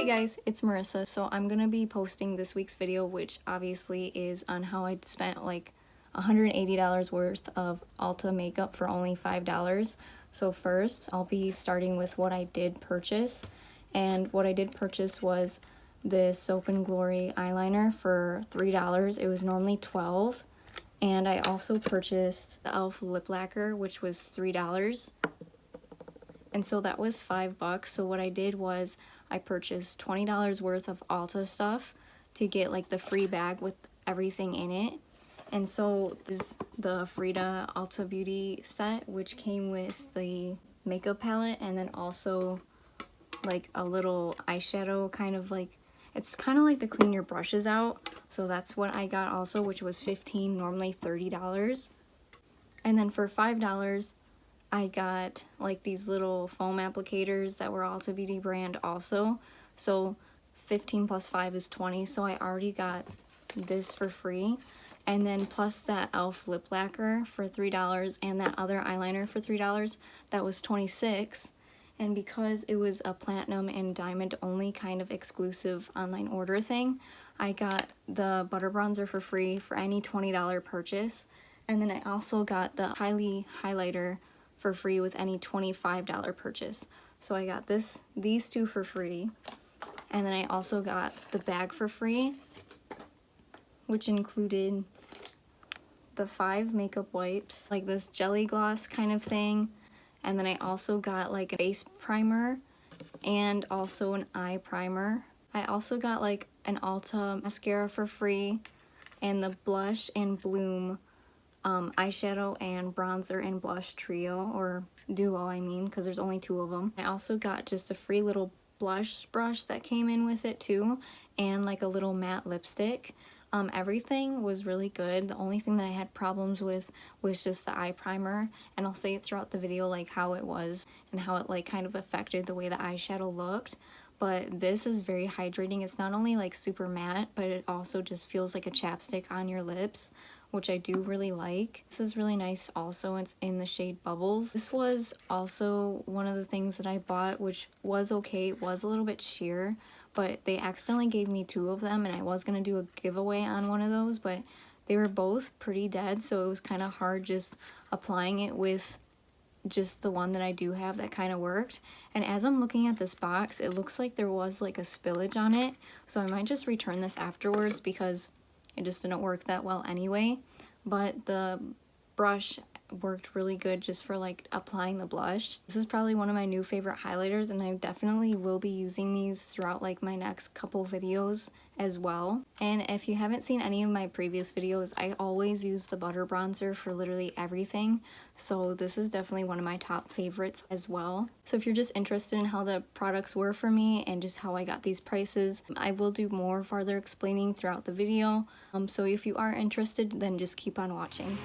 guys, it's Marissa. So I'm gonna be posting this week's video, which obviously is on how I spent like $180 worth of Ulta makeup for only $5. So first, I'll be starting with what I did purchase. And what I did purchase was this Soap and Glory eyeliner for $3. It was normally $12. And I also purchased the e.l.f. lip lacquer, which was $3. And so that was $5. So what I did was I purchased $20 worth of Ulta stuff to get like the free bag with everything in it. And so this is the Frida Ulta Beauty set, which came with the makeup palette and then also like a little eyeshadow kind of like, it's kind of like to clean your brushes out. So that's what I got also, which was $15, normally $30. And then for $5, I got like these little foam applicators that were Ulta Beauty brand also. So 15 plus 5 is 20. So I already got this for free. And then plus that e.l.f. lip lacquer for $3 and that other eyeliner for $3, that was $26. And because it was a platinum and diamond only kind of exclusive online order thing, I got the butter bronzer for free for any $20 purchase. And then I also got the Kylie highlighter for free with any $25 purchase. So I got these two for free. And then I also got the bag for free, which included the 5 makeup wipes, like this jelly gloss kind of thing. And then I also got like a face primer and also an eye primer. I also got like an Ulta mascara for free and the Blush and Bloom eyeshadow and bronzer and blush trio, or duo I mean, because there's only 2 of them. I also got just a free little blush brush that came in with it too, and like a little matte lipstick. Everything was really good. The only thing that I had problems with was just the eye primer, and I'll say it throughout the video like how it was and how it like kind of affected the way the eyeshadow looked. But this is very hydrating. It's not only like super matte, but it also just feels like a chapstick on your lips, which I do really like. This is really nice also. It's in the shade Bubbles. This was also one of the things that I bought, which was okay. It was a little bit sheer, but they accidentally gave me 2 of them, and I was gonna do a giveaway on one of those, but they were both pretty dead, so it was kind of hard just applying it with just the one that I do have that kind of worked. And as I'm looking at this box, it looks like there was like a spillage on it, so I might just return this afterwards because it just didn't work that well anyway. But the brush worked really good just for like applying the blush. This is probably one of my new favorite highlighters, and I definitely will be using these throughout like my next couple videos as well. And if you haven't seen any of my previous videos, I always use the butter bronzer for literally everything, so this is definitely one of my top favorites as well. So if you're just interested in how the products were for me and just how I got these prices, I will do more farther explaining throughout the video. So if you are interested, then just keep on watching.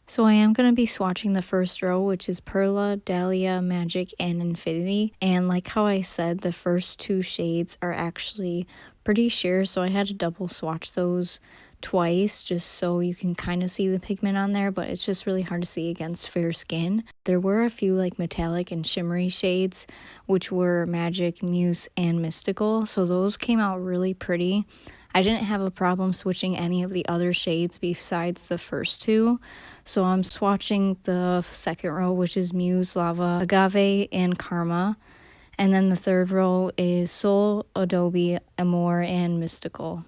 So I am going to be swatching the first row, which is Perla, Dahlia, Magic, and Infinity. And like how I said, the first 2 shades are actually pretty sheer, so I had to double swatch those twice just so you can kind of see the pigment on there, but it's just really hard to see against fair skin. There were a few like metallic and shimmery shades, which were Magic, Muse, and Mystical, so those came out really pretty. I didn't have a problem switching any of the other shades besides the first 2. So I'm swatching the second row, which is Muse, Lava, Agave, and Karma. And then the third row is Soul, Adobe, Amor, and Mystical.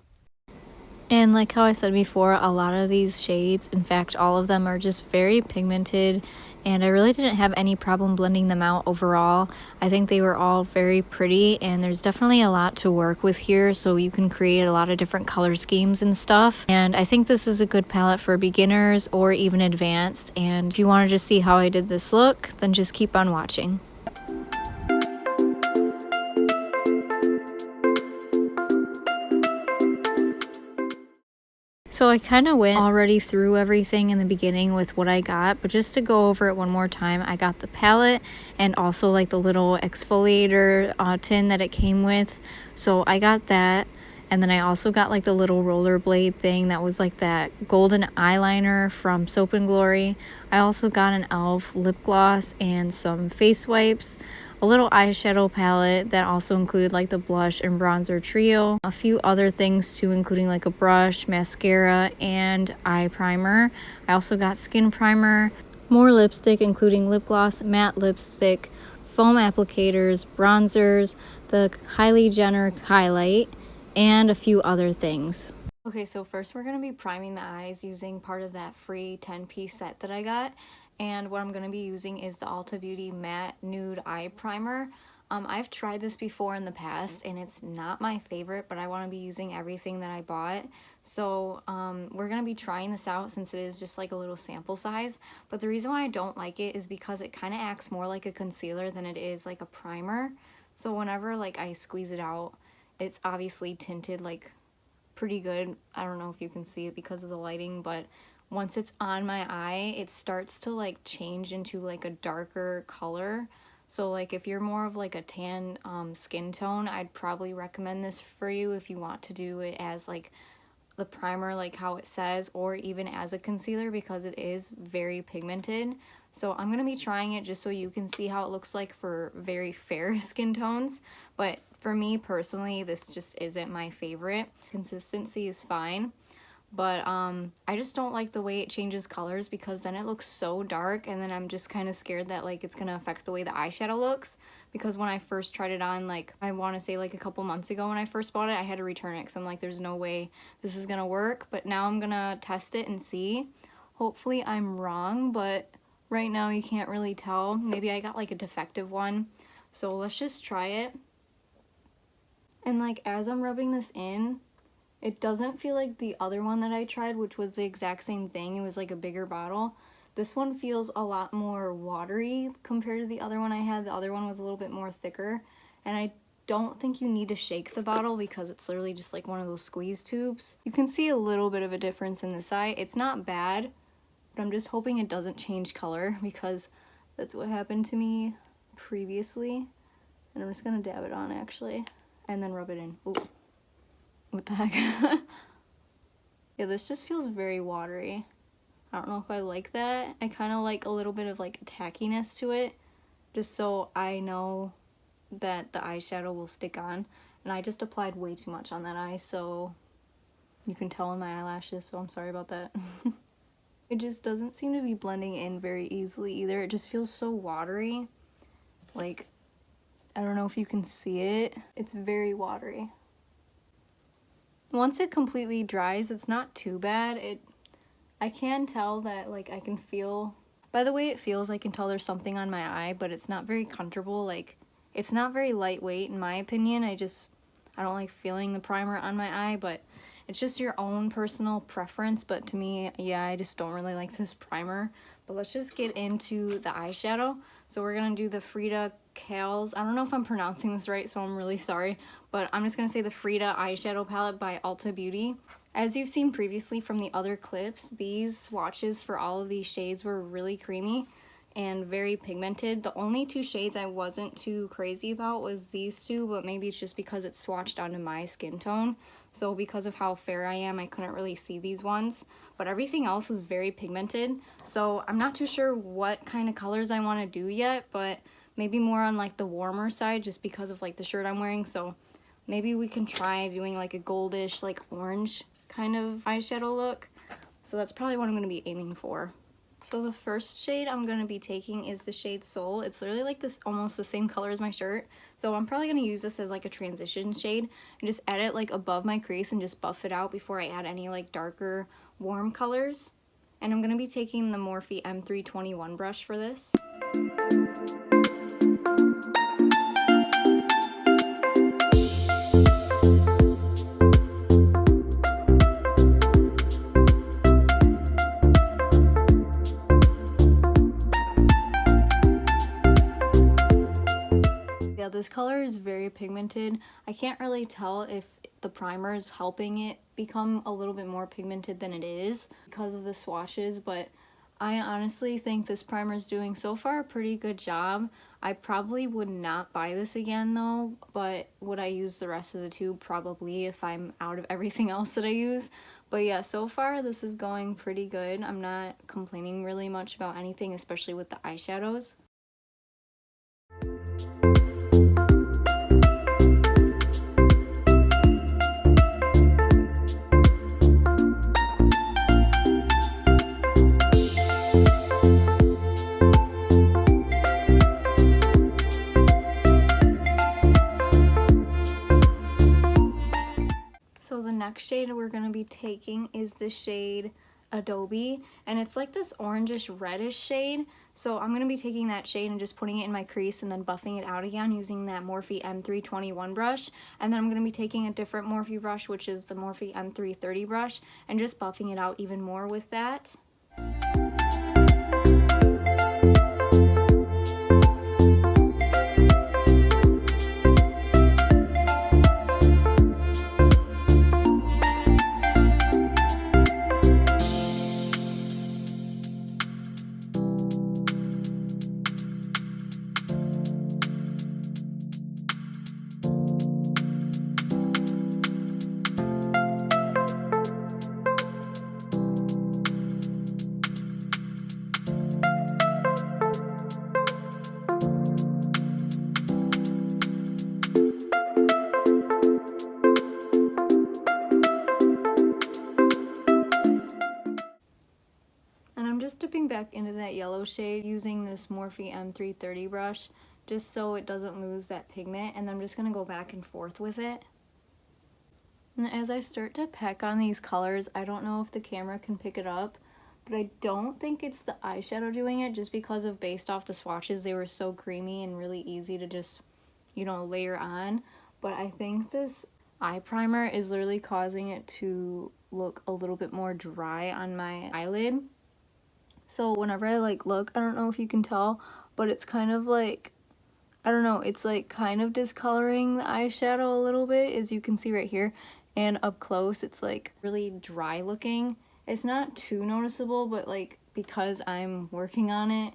And like how I said before, a lot of these shades, in fact all of them, are just very pigmented, and I really didn't have any problem blending them out overall. I think they were all very pretty, and there's definitely a lot to work with here, so you can create a lot of different color schemes and stuff. And I think this is a good palette for beginners or even advanced, and if you want to just see how I did this look, then just keep on watching. So I kind of went already through everything in the beginning with what I got, but just to go over it one more time, I got the palette and also like the little exfoliator tin that it came with. So I got that. And then I also got like the little rollerblade thing that was like that golden eyeliner from Soap and Glory. I also got an e.l.f. lip gloss and some face wipes, a little eyeshadow palette that also included like the blush and bronzer trio, a few other things too, including like a brush, mascara, and eye primer. I also got skin primer, more lipstick including lip gloss, matte lipstick, foam applicators, bronzers, the Kylie Jenner highlight, and a few other things. Okay, so first we're going to be priming the eyes using part of that free 10-piece set that I got. And what I'm going to be using is the Ulta Beauty Matte Nude Eye Primer. I've tried this before in the past and it's not my favorite, but I want to be using everything that I bought. So we're going to be trying this out since it is just like a little sample size. But the reason why I don't like it is because it kind of acts more like a concealer than it is like a primer. So whenever like I squeeze it out, it's obviously tinted like pretty good. I don't know if you can see it because of the lighting, but once it's on my eye, it starts to like change into like a darker color. So like if you're more of like a tan skin tone, I'd probably recommend this for you if you want to do it as like the primer like how it says, or even as a concealer, because it is very pigmented. So I'm going to be trying it just so you can see how it looks like for very fair skin tones. But for me personally, this just isn't my favorite. Consistency is fine, but I just don't like the way it changes colors, because then it looks so dark, and then I'm just kind of scared that like it's gonna affect the way the eyeshadow looks. Because when I first tried it on, like I want to say like a couple months ago when I first bought it, I had to return it because I'm like, there's no way this is gonna work. But now I'm gonna test it and see. Hopefully I'm wrong, but right now you can't really tell. Maybe I got like a defective one. So let's just try it. And like as I'm rubbing this in, it doesn't feel like the other one that I tried, which was the exact same thing. It was like a bigger bottle. This one feels a lot more watery compared to the other one I had. The other one was a little bit more thicker. And I don't think you need to shake the bottle because it's literally just like one of those squeeze tubes. You can see a little bit of a difference in this eye. It's not bad, but I'm just hoping it doesn't change color, because that's what happened to me previously. And I'm just gonna dab it on actually, and then rub it in. Ooh. What the heck? Yeah, this just feels very watery. I don't know if I like that. I kind of like a little bit of like a tackiness to it, just so I know that the eyeshadow will stick on. And I just applied way too much on that eye, so you can tell in my eyelashes, so I'm sorry about that. It just doesn't seem to be blending in very easily either. It just feels so watery. Like, I don't know if you can see it. It's very watery. Once it completely dries, it's not too bad. I can tell that, like, I can feel, by the way it feels, I can tell there's something on my eye, but it's not very comfortable. Like, it's not very lightweight in my opinion. I don't like feeling the primer on my eye, but it's just your own personal preference. But to me, yeah, I just don't really like this primer. But let's just get into the eyeshadow. So we're gonna do the Frida Kahlo's, I don't know if I'm pronouncing this right, so I'm really sorry, but I'm just gonna say the Frida eyeshadow palette by Ulta Beauty. As you've seen previously from the other clips, these swatches for all of these shades were really creamy and very pigmented. The only two shades I wasn't too crazy about was these two, but maybe it's just because it's swatched onto my skin tone. So because of how fair I am, I couldn't really see these ones. But everything else was very pigmented. So I'm not too sure what kind of colors I want to do yet, but maybe more on like the warmer side just because of like the shirt I'm wearing. So maybe we can try doing like a goldish, like orange kind of eyeshadow look. So that's probably what I'm going to be aiming for. So the first shade I'm going to be taking is the shade Soul. It's literally like this, almost the same color as my shirt. So I'm probably going to use this as like a transition shade and just add it like above my crease and just buff it out before I add any like darker warm colors. And I'm going to be taking the Morphe M321 brush for this. This color is very pigmented. I can't really tell if the primer is helping it become a little bit more pigmented than it is because of the swatches, but I honestly think this primer is doing so far a pretty good job. I probably would not buy this again though, but would I use the rest of the tube? Probably, if I'm out of everything else that I use. But yeah, so far this is going pretty good. I'm not complaining really much about anything, especially with the eyeshadows. So the next shade we're going to be taking is the shade Adobe, and it's like this orangish reddish shade. So I'm going to be taking that shade and just putting it in my crease and then buffing it out again using that Morphe M321 brush. And then I'm going to be taking a different Morphe brush, which is the Morphe M330 brush, and just buffing it out even more with that. Just dipping back into that yellow shade using this Morphe M330 brush just so it doesn't lose that pigment, and then I'm just going to go back and forth with it. And as I start to peck on these colors, I don't know if the camera can pick it up, but I don't think it's the eyeshadow doing it, just because of based off the swatches they were so creamy and really easy to just, you know, layer on. But I think this eye primer is literally causing it to look a little bit more dry on my eyelid. So whenever I like look, I don't know if you can tell, but it's kind of like, I don't know, it's like kind of discoloring the eyeshadow a little bit, as you can see right here. And up close, it's like really dry looking. It's not too noticeable, but like because I'm working on it,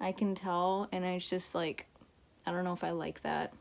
I can tell, and it's just like, I don't know if I like that.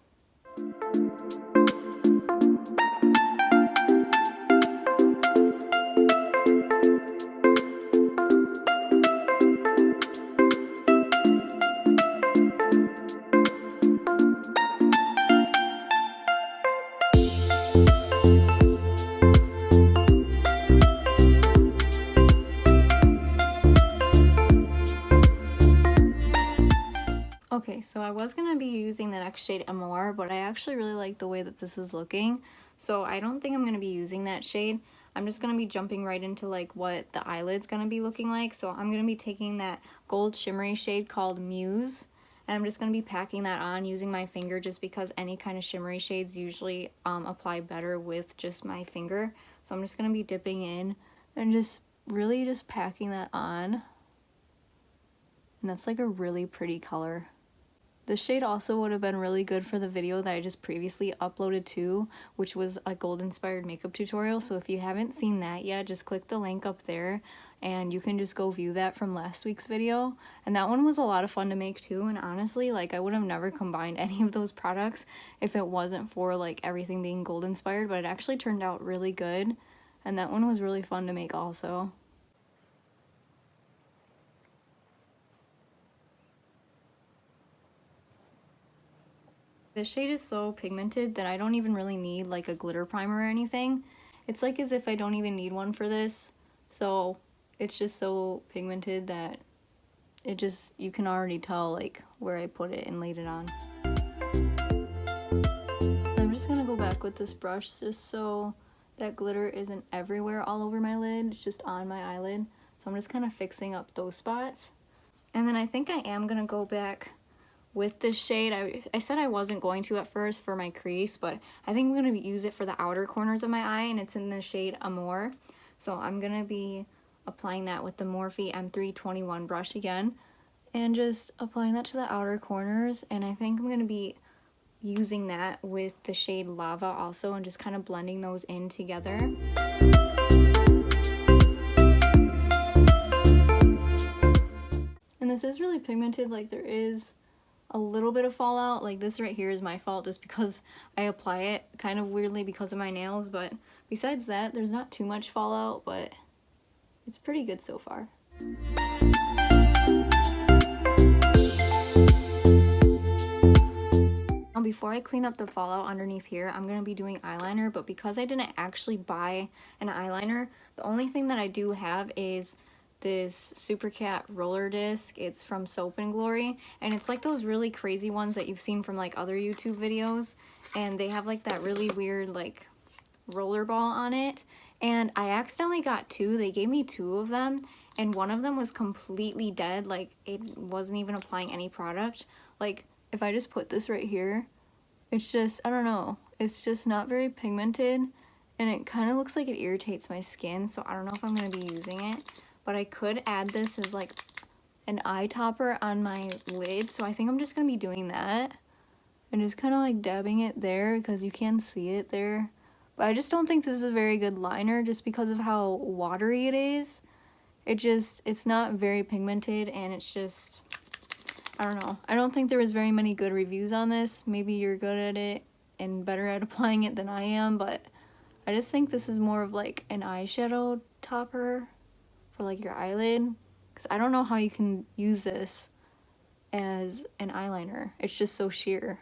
Okay, so I was going to be using the next shade Amor, but I actually really like the way that this is looking, so I don't think I'm going to be using that shade. I'm just going to be jumping right into like what the eyelid's going to be looking like. So I'm going to be taking that gold shimmery shade called Muse, and I'm just going to be packing that on using my finger, just because any kind of shimmery shades usually apply better with just my finger. So I'm just going to be dipping in and just really just packing that on, and that's like a really pretty color. This shade also would have been really good for the video that I just previously uploaded to, which was a gold inspired makeup tutorial. So if you haven't seen that yet, just click the link up there and you can just go view that from last week's video. And that one was a lot of fun to make too, and honestly, like, I would have never combined any of those products if it wasn't for like everything being gold inspired, but it actually turned out really good, and that one was really fun to make also. This shade is so pigmented that I don't even really need like a glitter primer or anything. It's like as if I don't even need one for this. So it's just so pigmented that it just, you can already tell like where I put it and laid it on. I'm just gonna go back with this brush just so that glitter isn't everywhere all over my lid. It's just on my eyelid. So I'm just kind of fixing up those spots. And then I think I am gonna go back with this shade. I said I wasn't going to at first for my crease, but I think I'm going to use it for the outer corners of my eye, and it's in the shade Amor. So I'm going to be applying that with the Morphe M321 brush again, and just applying that to the outer corners. And I think I'm going to be using that with the shade Lava also, and just kind of blending those in together. And this is really pigmented, like there is a little bit of fallout. Like this right here is my fault just because I apply it kind of weirdly because of my nails, but besides that, there's not too much fallout, but it's pretty good so far. Now before I clean up the fallout underneath here, I'm going to be doing eyeliner, but because I didn't actually buy an eyeliner, the only thing that I do have is this Supercat RollerDisc. It's from Soap and Glory, and it's like those really crazy ones that you've seen from like other YouTube videos, and they have like that really weird like roller ball on it, and I accidentally got two. They gave me two of them, and one of them was completely dead. Like it wasn't even applying any product. Like if I just put this right here, it's just, I don't know, it's just not very pigmented, and it kind of looks like it irritates my skin, so I don't know if I'm going to be using it. But I could add this as like an eye topper on my lid, so I think I'm just going to be doing that. And just kind of like dabbing it there because you can see it there. But I just don't think this is a very good liner just because of how watery it is. It's not very pigmented, and it's just, I don't know. I don't think there was very many good reviews on this. Maybe you're good at it and better at applying it than I am, but I just think this is more of like an eyeshadow topper for like your eyelid, because I don't know how you can use this as an eyeliner. It's just so sheer.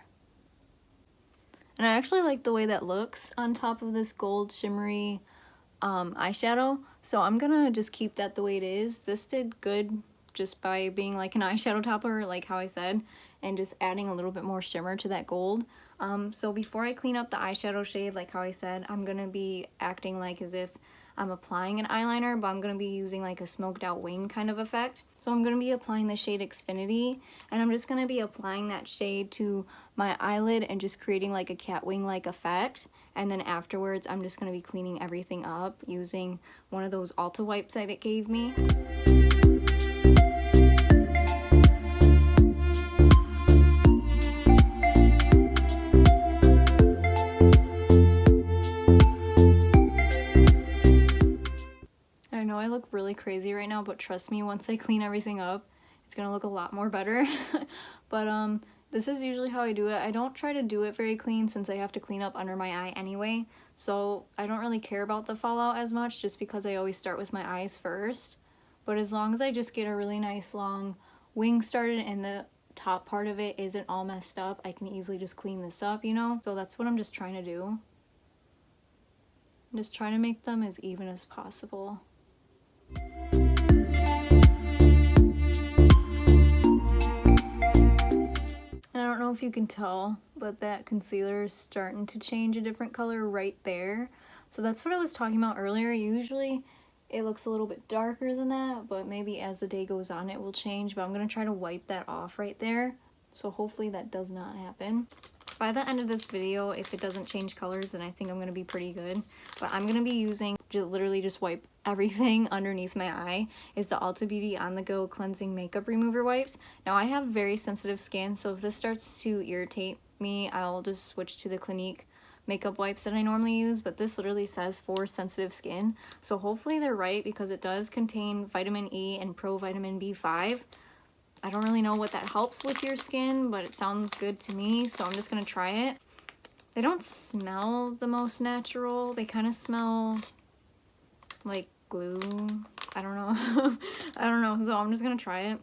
And I actually like the way that looks on top of this gold shimmery eyeshadow, so I'm gonna just keep that the way it is. This did good just by being like an eyeshadow topper, like how I said, and just adding a little bit more shimmer to that gold. So before I clean up the eyeshadow shade, like how I said, I'm gonna be acting like as if I'm applying an eyeliner, but I'm going to be using like a smoked out wing kind of effect. So I'm going to be applying the shade Xfinity, and I'm just going to be applying that shade to my eyelid and just creating like a cat wing like effect. And then afterwards, I'm just going to be cleaning everything up using one of those Ulta wipes that it gave me. I know I look really crazy right now, but trust me, once I clean everything up, it's gonna look a lot more better. But this is usually how I do it. I don't try to do it very clean since I have to clean up under my eye anyway, so I don't really care about the fallout as much just because I always start with my eyes first. But as long as I just get a really nice long wing started and the top part of it isn't all messed up, I can easily just clean this up, you know? So that's what I'm just trying to do. I'm just trying to make them as even as possible. And I don't know if you can tell, but that concealer is starting to change a different color right there. So that's what I was talking about earlier. Usually it looks a little bit darker than that, but maybe as the day goes on it will change. But I'm going to try to wipe that off right there. So hopefully that does not happen. By the end of this video, if it doesn't change colors, then I think I'm going to be pretty good. But I'm going to be using, literally just wipe everything underneath my eye, is the Ulta Beauty On The Go Cleansing Makeup Remover Wipes. Now I have very sensitive skin, so if this starts to irritate me, I'll just switch to the Clinique makeup wipes that I normally use, but this literally says for sensitive skin. So hopefully they're right, because it does contain vitamin E and provitamin B5. I don't really know what that helps with your skin, but it sounds good to me, so I'm just going to try it. They don't smell the most natural. They kind of smell like glue. I don't know. I don't know, so I'm just going to try it.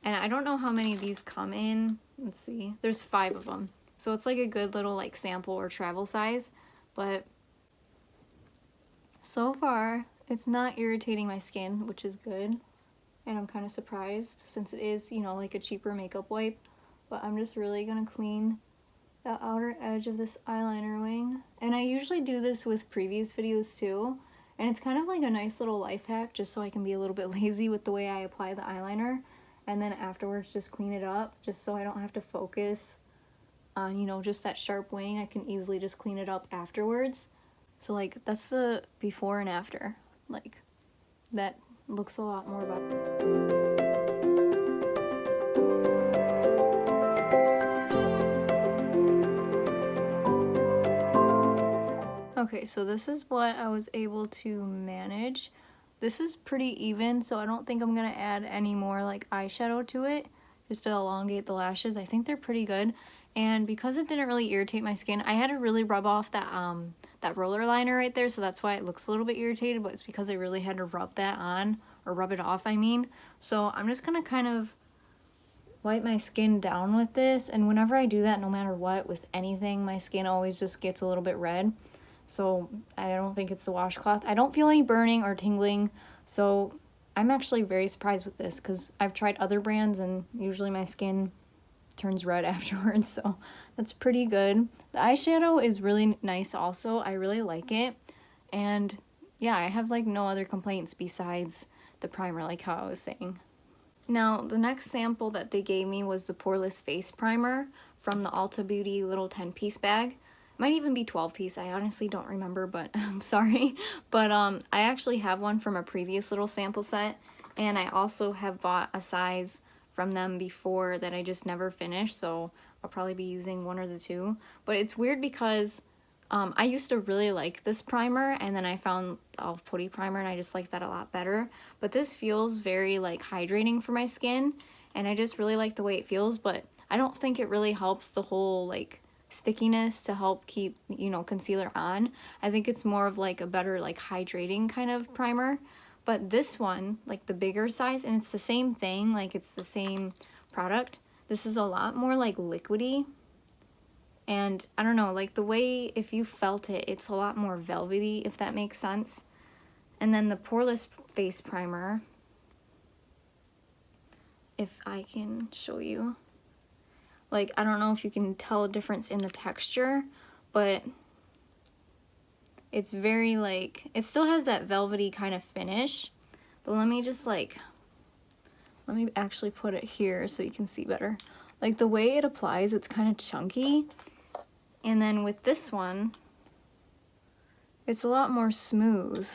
And I don't know how many of these come in. Let's see. There's 5 of them. So it's like a good little like sample or travel size, but so far it's not irritating my skin, which is good. And I'm kind of surprised since it is, you know, like a cheaper makeup wipe. But I'm just really going to clean the outer edge of this eyeliner wing. And I usually do this with previous videos too. And it's kind of like a nice little life hack just so I can be a little bit lazy with the way I apply the eyeliner. And then afterwards just clean it up just so I don't have to focus on, you know, just that sharp wing. I can easily just clean it up afterwards. So like that's the before and after. Like that looks a lot more better. Okay, so this is what I was able to manage. This is pretty even, so I don't think I'm gonna add any more like eyeshadow to it, just to elongate the lashes. I think they're pretty good. And because it didn't really irritate my skin, I had to really rub off that roller liner right there, so that's why it looks a little bit irritated, but it's because I really had to rub that on, or rub it off, I mean. So I'm just gonna kind of wipe my skin down with this, and whenever I do that, no matter what, with anything, my skin always just gets a little bit red. So I don't think it's the washcloth. I don't feel any burning or tingling, so I'm actually very surprised with this, because I've tried other brands and usually my skin turns red afterwards, so that's pretty good. The eyeshadow is really nice also. I really like it, and yeah, I have like no other complaints besides the primer, like how I was saying. Now, the next sample that they gave me was the Poreless Face Primer from the Ulta Beauty little 10-piece bag. It might even be 12-piece, I honestly don't remember, but I'm sorry. But I actually have one from a previous little sample set, and I also have bought a size from them before that I just never finished, so I'll probably be using one or the two. But it's weird because I used to really like this primer, and then I found the Elf Putty primer and I just like that a lot better. But this feels very like hydrating for my skin, and I just really like the way it feels, but I don't think it really helps the whole like stickiness to help keep, you know, concealer on. I think it's more of like a better like hydrating kind of primer. But this one, like the bigger size, and it's the same thing, like it's the same product, this is a lot more like liquidy. And I don't know, like the way, if you felt it, it's a lot more velvety, if that makes sense. And then the Poreless Face Primer, if I can show you, like I don't know if you can tell a difference in the texture, but it's very like, it still has that velvety kind of finish, but let me just like, let me actually put it here so you can see better. Like the way it applies, it's kind of chunky, and then with this one, it's a lot more smooth.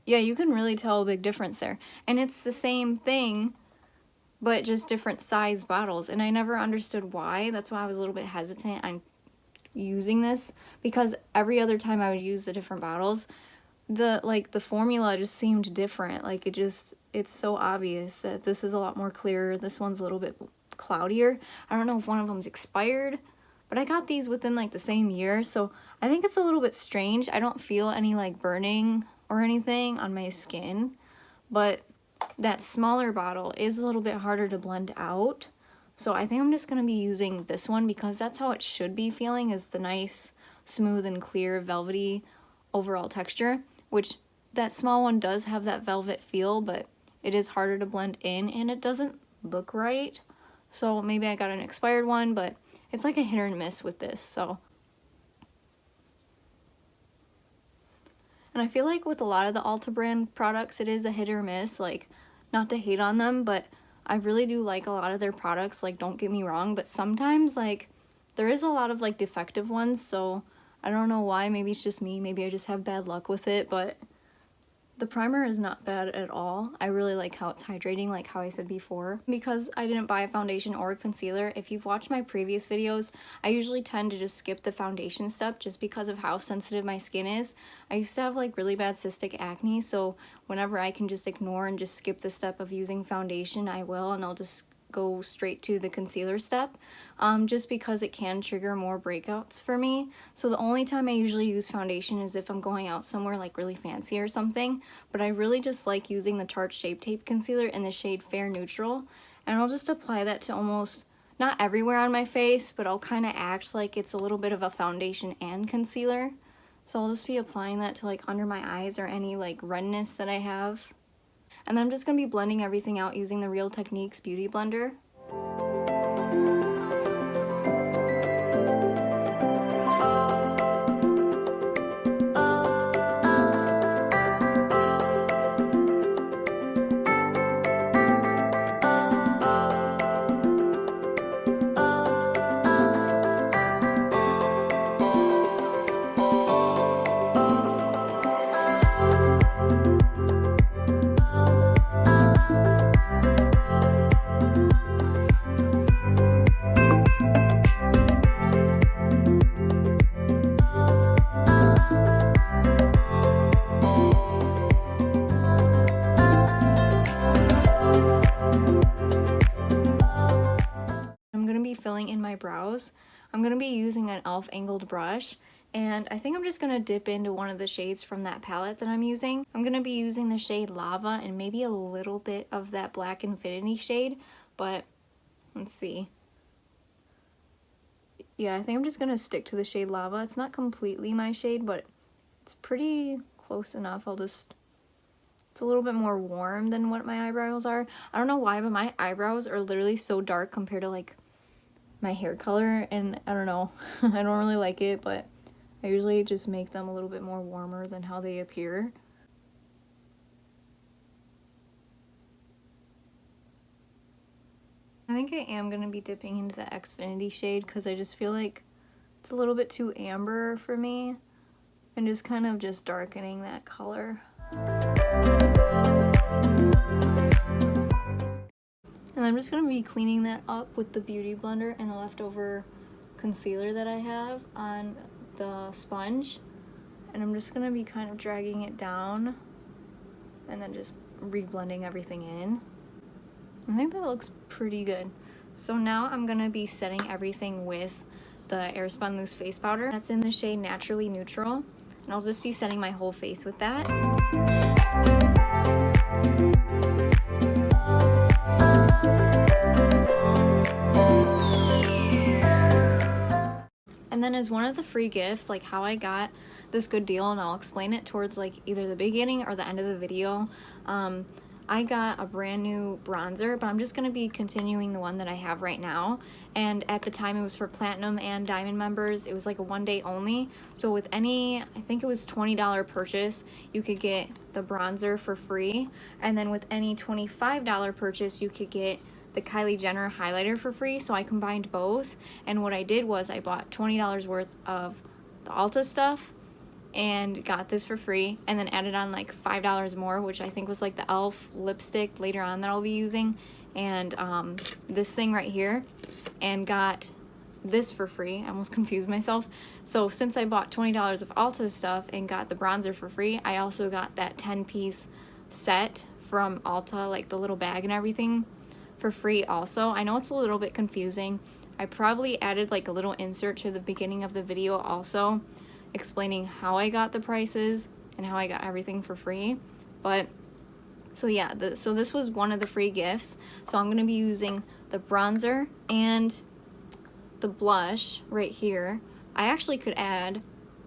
Yeah, you can really tell a big difference there. And it's the same thing, but just different size bottles, and I never understood why. That's why I was a little bit hesitant on using this, because every other time I would use the different bottles, the formula just seemed different. Like it's so obvious that this is a lot more clear, this one's a little bit cloudier. I don't know if one of them's expired, but I got these within like the same year, so I think it's a little bit strange. I don't feel any like burning or anything on my skin, but that smaller bottle is a little bit harder to blend out. So I think I'm just going to be using this one, because that's how it should be feeling, is the nice, smooth and clear, velvety overall texture, which that small one does have that velvet feel, but it is harder to blend in, and it doesn't look right. So maybe I got an expired one, but it's like a hit or miss with this, so. And I feel like with a lot of the Ulta brand products, it is a hit or miss, like, not to hate on them, but I really do like a lot of their products, like, don't get me wrong, but sometimes, like, there is a lot of, like, defective ones, so I don't know why. Maybe it's just me, maybe I just have bad luck with it, but the primer is not bad at all. I really like how it's hydrating, like how I said before. Because I didn't buy a foundation or a concealer, if you've watched my previous videos, I usually tend to just skip the foundation step just because of how sensitive my skin is. I used to have like really bad cystic acne, so whenever I can just ignore and just skip the step of using foundation, I will, and I'll just go straight to the concealer step, just because it can trigger more breakouts for me. So the only time I usually use foundation is if I'm going out somewhere like really fancy or something, but I really just like using the Tarte Shape Tape Concealer in the shade Fair Neutral, and I'll just apply that to almost, not everywhere on my face, but I'll kind of act like it's a little bit of a foundation and concealer. So I'll just be applying that to like under my eyes or any like redness that I have. And then I'm just going to be blending everything out using the Real Techniques Beauty Blender. in my brows. I'm going to be using an e.l.f. angled brush, and I think I'm just going to dip into one of the shades from that palette that I'm using. I'm going to be using the shade Lava and maybe a little bit of that Black Infinity shade, but let's see. Yeah, I think I'm just going to stick to the shade Lava. It's not completely my shade, but it's pretty close enough. It's a little bit more warm than what my eyebrows are. I don't know why, but my eyebrows are literally so dark compared to like my hair color, and I don't know. I don't really like it, but I usually just make them a little bit more warmer than how they appear. I think I am going to be dipping into the Xfinity shade because I just feel like it's a little bit too amber for me, and just kind of just darkening that color. And I'm just going to be cleaning that up with the Beauty Blender and the leftover concealer that I have on the sponge. And I'm just going to be kind of dragging it down and then just re-blending everything in. I think that looks pretty good. So now I'm going to be setting everything with the Airspun Loose Face Powder. That's in the shade Naturally Neutral. And I'll just be setting my whole face with that. And then as one of the free gifts, like how I got this good deal, and I'll explain it towards like either the beginning or the end of the video, I got a brand new bronzer, but I'm just going to be continuing the one that I have right now. And at the time it was for Platinum and Diamond members. It was like a one-day only. So with any, I think it was $20 purchase, you could get the bronzer for free. And then with any $25 purchase, you could get the Kylie Jenner highlighter for free. So I combined both. And what I did was I bought $20 worth of the Ulta stuff and got this for free, and then added on like $5 more, which I think was like the e.l.f. lipstick later on that I'll be using, and this thing right here, and got this for free. I almost confused myself. So since I bought $20 of Ulta stuff and got the bronzer for free, I also got that 10-piece set from Ulta, like the little bag and everything, for free also. I know it's a little bit confusing. I probably added like a little insert to the beginning of the video also, explaining how I got the prices and how I got everything for free. But so yeah, so this was one of the free gifts. So I'm going to be using the bronzer and the blush right here. I actually could add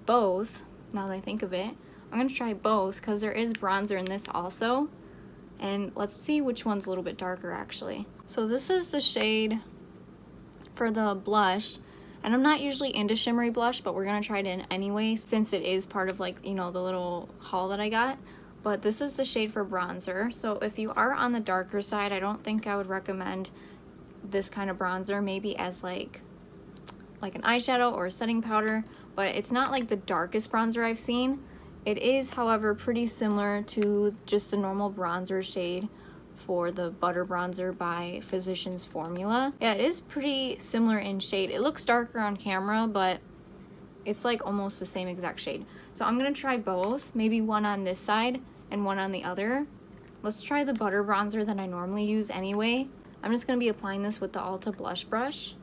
both now that I think of it. I'm going to try both because there is bronzer in this also. And let's see which one's a little bit darker actually. So this is the shade for the blush. And I'm not usually into shimmery blush, but we're going to try it in anyway since it is part of like, you know, the little haul that I got. But this is the shade for bronzer. So if you are on the darker side, I don't think I would recommend this kind of bronzer, maybe as like an eyeshadow or a setting powder. But it's not like the darkest bronzer I've seen. It is, however, pretty similar to just the normal bronzer shade for the Butter Bronzer by Physicians Formula. Yeah, it is pretty similar in shade. It looks darker on camera, but it's like almost the same exact shade. So I'm gonna try both, maybe one on this side and one on the other. Let's try the Butter Bronzer that I normally use anyway. I'm just gonna be applying this with the Ulta blush brush.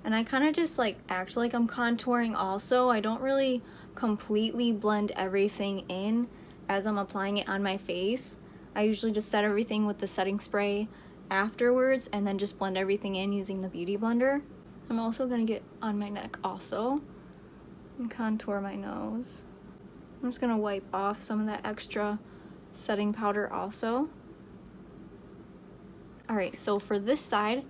And I kind of just like act like I'm contouring also. I don't really completely blend everything in as I'm applying it on my face. I usually just set everything with the setting spray afterwards and then just blend everything in using the Beauty Blender. I'm also going to get on my neck also and contour my nose. I'm just going to wipe off some of that extra setting powder also. Alright, so for this side,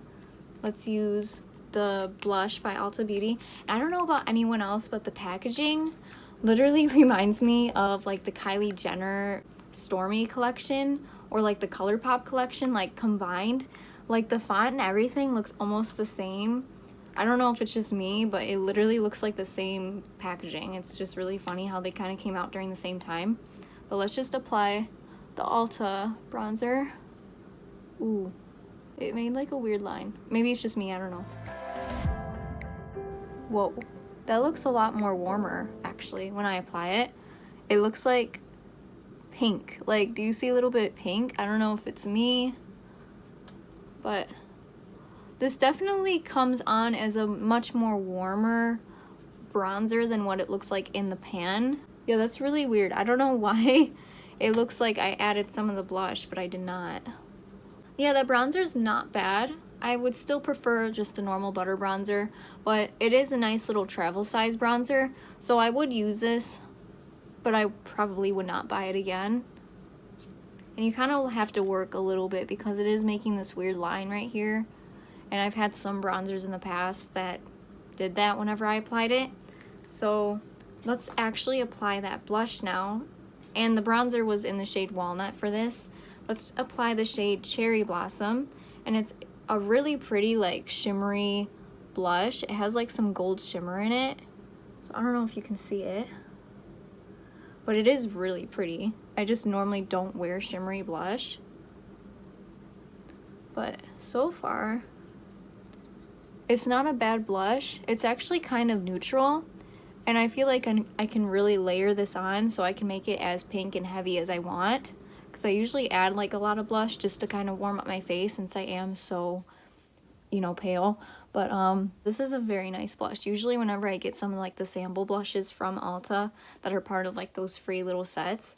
let's use the blush by Ulta Beauty. I don't know about anyone else, but the packaging literally reminds me of like the Kylie Jenner Stormy collection or like the ColourPop collection, like combined. Like the font and everything looks almost the same. I don't know if it's just me, but it literally looks like the same packaging. It's just really funny how they kind of came out during the same time. But let's just apply the Ulta bronzer. Ooh, it made like a weird line. Maybe it's just me, I don't know. Whoa, that looks a lot more warmer actually when I apply it. It looks like pink. Like, do you see a little bit pink? I don't know if it's me, but This definitely comes on as a much more warmer bronzer than what it looks like in the pan. Yeah, that's really weird. I don't know why it looks like I added some of the blush, but I did not. Yeah, the bronzer's not bad. I would still prefer just the normal butter bronzer, but it is a nice little travel size bronzer, so I would use this, but I probably would not buy it again. And you kind of have to work a little bit because it is making this weird line right here. And I've had some bronzers in the past that did that whenever I applied it. So let's actually apply that blush now. And the bronzer was in the shade Walnut for this. Let's apply the shade Cherry Blossom. And it's a really pretty, like, shimmery blush. It has like some gold shimmer in it. So I don't know if you can see it, but it is really pretty. I just normally don't wear shimmery blush, but so far it's not a bad blush. It's actually kind of neutral, and I feel like I can really layer this on so I can make it as pink and heavy as I want, because I usually add like a lot of blush just to kind of warm up my face since I am so, you know, pale. But this is a very nice blush. Usually whenever I get some of like the sample blushes from Ulta that are part of like those free little sets,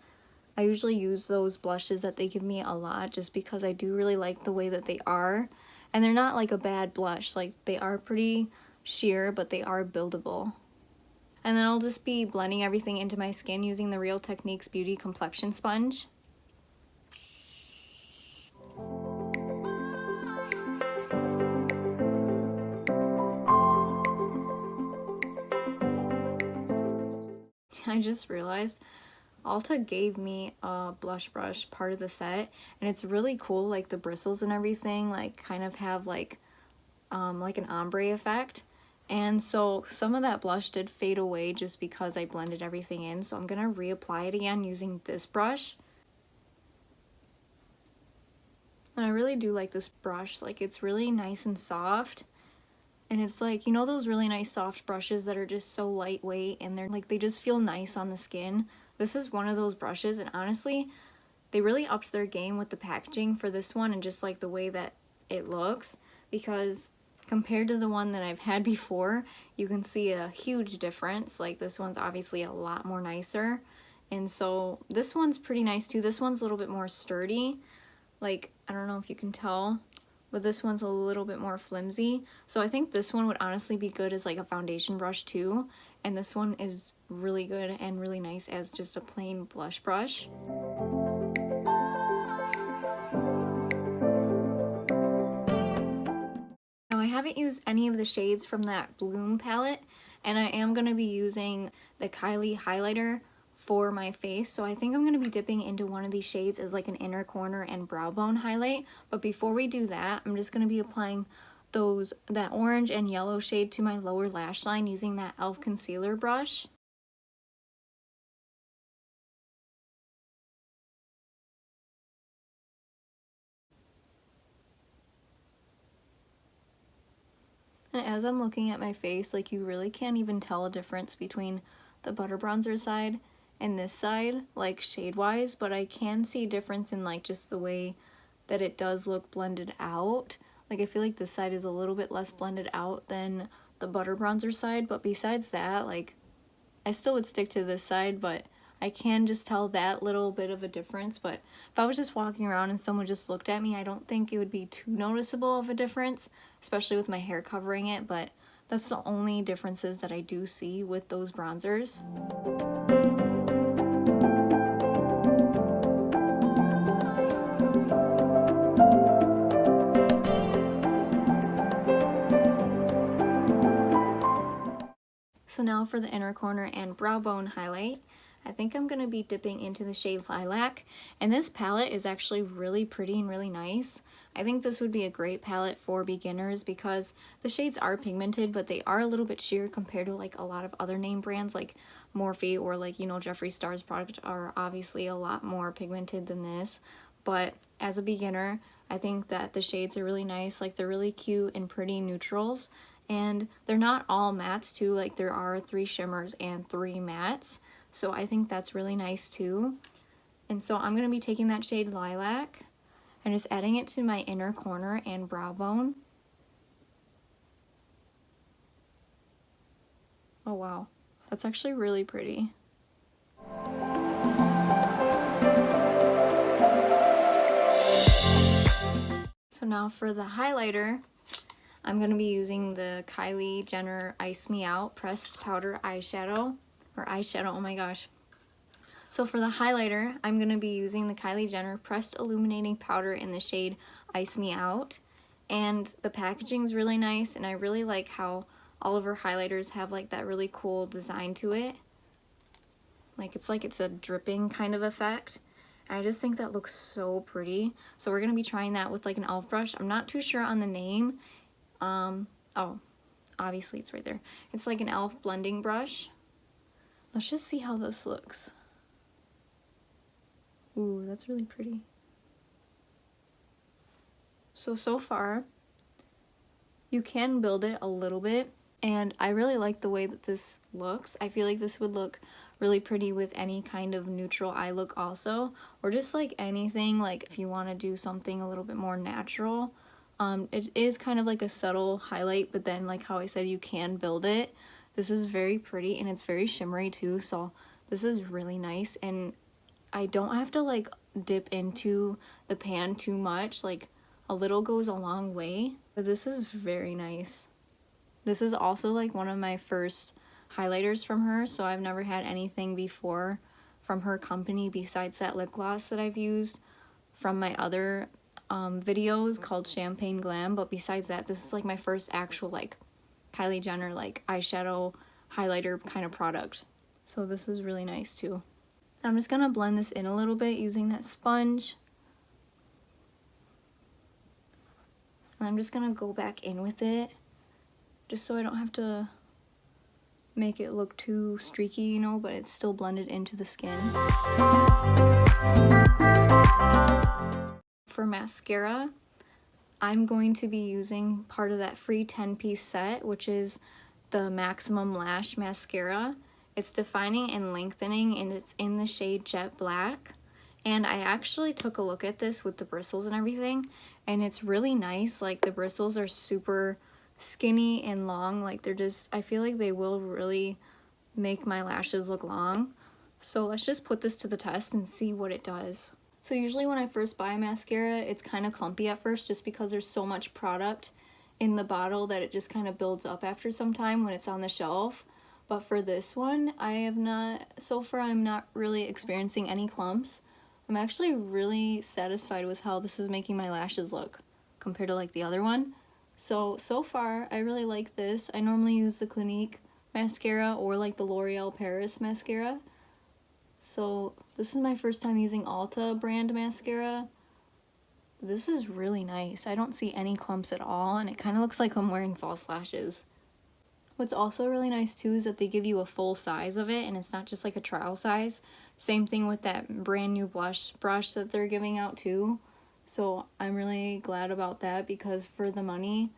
I usually use those blushes that they give me a lot just because I do really like the way that they are. And they're not like a bad blush. Like, they are pretty sheer, but they are buildable. And then I'll just be blending everything into my skin using the Real Techniques Beauty Complexion Sponge. I just realized Ulta gave me a blush brush part of the set, and it's really cool. Like, the bristles and everything like kind of have like an ombre effect, and so some of that blush did fade away just because I blended everything in. So I'm gonna reapply it again using this brush. And I really do like this brush. Like, it's really nice and soft, and it's like, you know, those really nice soft brushes that are just so lightweight and they're like, they just feel nice on the skin. This is one of those brushes, and honestly, they really upped their game with the packaging for this one and just like the way that it looks, because compared to the one that I've had before, you can see a huge difference. Like, this one's obviously a lot more nicer, and so this one's pretty nice too. This one's a little bit more sturdy. Like, I don't know if you can tell, but this one's a little bit more flimsy. So I think this one would honestly be good as like a foundation brush too. And this one is really good and really nice as just a plain blush brush. Now, I haven't used any of the shades from that Bloom palette, and I am going to be using the Kylie highlighter for my face. So I think I'm going to be dipping into one of these shades as like an inner corner and brow bone highlight. But before we do that, I'm just going to be applying that orange and yellow shade to my lower lash line using that e.l.f. concealer brush. And as I'm looking at my face, like, you really can't even tell a difference between the butter bronzer side and this side, like, shade wise, but I can see a difference in like just the way that it does look blended out. Like, I feel like this side is a little bit less blended out than the butter bronzer side, but besides that, like, I still would stick to this side, but I can just tell that little bit of a difference. But if I was just walking around and someone just looked at me, I don't think it would be too noticeable of a difference, especially with my hair covering it. But that's the only differences that I do see with those bronzers. So now for the inner corner and brow bone highlight, I think I'm going to be dipping into the shade Lilac, and this palette is actually really pretty and really nice. I think this would be a great palette for beginners because the shades are pigmented, but they are a little bit sheer compared to like a lot of other name brands like Morphe or like, you know, Jeffree Star's product are obviously a lot more pigmented than this. But as a beginner, I think that the shades are really nice. Like, they're really cute and pretty neutrals, and they're not all mattes too. Like, there are 3 shimmers and 3 mattes. So I think that's really nice too. And so I'm going to be taking that shade Lilac and just adding it to my inner corner and brow bone. Oh wow, that's actually really pretty. So now for the highlighter, I'm going to be using the Kylie Jenner Ice Me Out Pressed Powder Eyeshadow. Oh my gosh. So for the highlighter, I'm going to be using the Kylie Jenner Pressed Illuminating Powder in the shade Ice Me Out. And the packaging is really nice, and I really like how all of her highlighters have like that really cool design to it. Like it's a dripping kind of effect. I just think that looks so pretty. So we're going to be trying that with like an e.l.f. brush. I'm not too sure on the name. Oh, obviously it's right there. It's like an e.l.f. blending brush. Let's just see how this looks. Ooh, that's really pretty. So far, you can build it a little bit, and I really like the way that this looks. I feel like this would look really pretty with any kind of neutral eye look also, or just like anything, like if you want to do something a little bit more natural. It is kind of like a subtle highlight, but then like how I said, you can build it. This is very pretty, and it's very shimmery too, so this is really nice, and I don't have to like dip into the pan too much. Like a little goes a long way, but this is very nice. This is also like one of my first highlighters from her, so I've never had anything before from her company besides that lip gloss that I've used from my other videos called Champagne Glam, but besides that, this is like my first actual like Kylie Jenner like eyeshadow highlighter kind of product. So this is really nice too. I'm just gonna blend this in a little bit using that sponge. And I'm just gonna go back in with it, just so I don't have to make it look too streaky, you know, but it's still blended into the skin. For mascara, I'm going to be using part of that free 10-piece set, which is the Maximum Lash Mascara. It's defining and lengthening, and it's in the shade Jet Black. And I actually took a look at this with the bristles and everything, and it's really nice. Like the bristles are super skinny and long, like they're just, I feel like they will really make my lashes look long. So let's just put this to the test and see what it does. So usually when I first buy a mascara, it's kind of clumpy at first just because there's so much product in the bottle that it just kind of builds up after some time when it's on the shelf. But for this one, so far I'm not really experiencing any clumps. I'm actually really satisfied with how this is making my lashes look compared to like the other one. So far I really like this. I normally use the Clinique mascara or like the L'Oreal Paris mascara. So this is my first time using Ulta brand mascara. This is really nice. I don't see any clumps at all, and it kind of looks like I'm wearing false lashes. What's also really nice too is that they give you a full size of it, and it's not just like a trial size. Same thing with that brand new blush brush that they're giving out too. So I'm really glad about that, because for the money,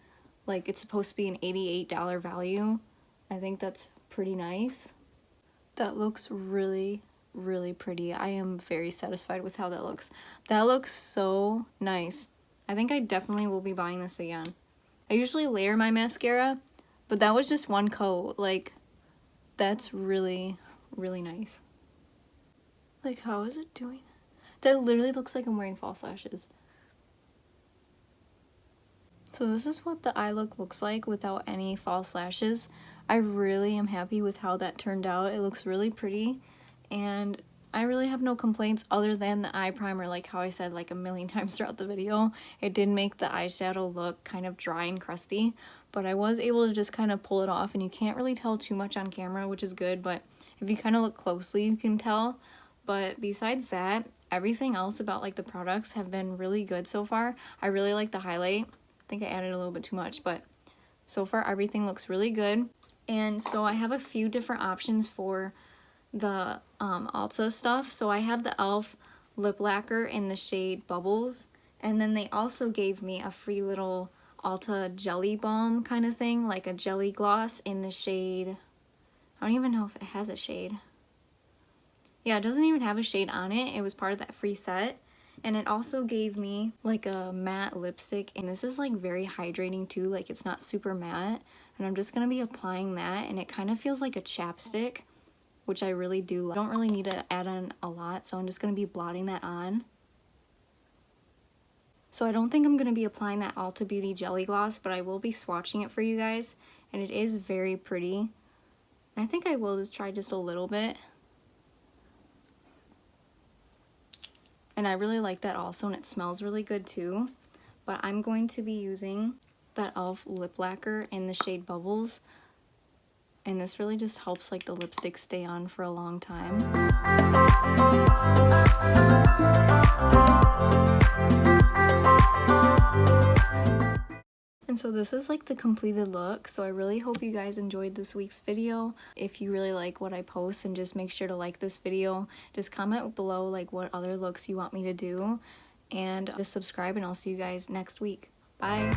like it's supposed to be an $88 value. I think that's pretty nice. That looks really pretty. I am very satisfied with how that looks. That looks so nice. I think I definitely will be buying this again. I usually layer my mascara, but that was just one coat. Like, that's really nice. Like, how is it doing that? That literally looks like I'm wearing false lashes. So this is what the eye look looks like without any false lashes. I really am happy with how that turned out. It looks really pretty, and I really have no complaints other than the eye primer, like how I said like a million times throughout the video. It did make the eyeshadow look kind of dry and crusty, but I was able to just kind of pull it off, and you can't really tell too much on camera, which is good, but if you kind of look closely you can tell. But besides that, everything else about like the products have been really good so far. I really like the highlight. I think I added a little bit too much, but so far everything looks really good. And so I have a few different options for the Ulta stuff. So I have the e.l.f. lip lacquer in the shade Bubbles, and then they also gave me a free little Ulta jelly balm kind of thing, like a jelly gloss in the shade, I don't even know if it has a shade. Yeah, it doesn't even have a shade on it. It was part of that free set. And it also gave me like a matte lipstick, and this is like very hydrating too. Like, it's not super matte, And I'm just going to be applying that, and it kind of feels like a chapstick, which I really do. I don't really need to add on a lot, so I'm just going to be blotting that on. So I don't think I'm going to be applying that Ulta Beauty Jelly Gloss, but I will be swatching it for you guys, and it is very pretty. And I think I will just try just a little bit. And I really like that also, and it smells really good too. But I'm going to be using that e.l.f. lip lacquer in the shade Bubbles. And this really just helps like the lipstick stay on for a long time. And so this is like the completed look. So I really hope you guys enjoyed this week's video. If you really like what I post, then just make sure to like this video. Just comment below like what other looks you want me to do. And just subscribe, and I'll see you guys next week. Bye.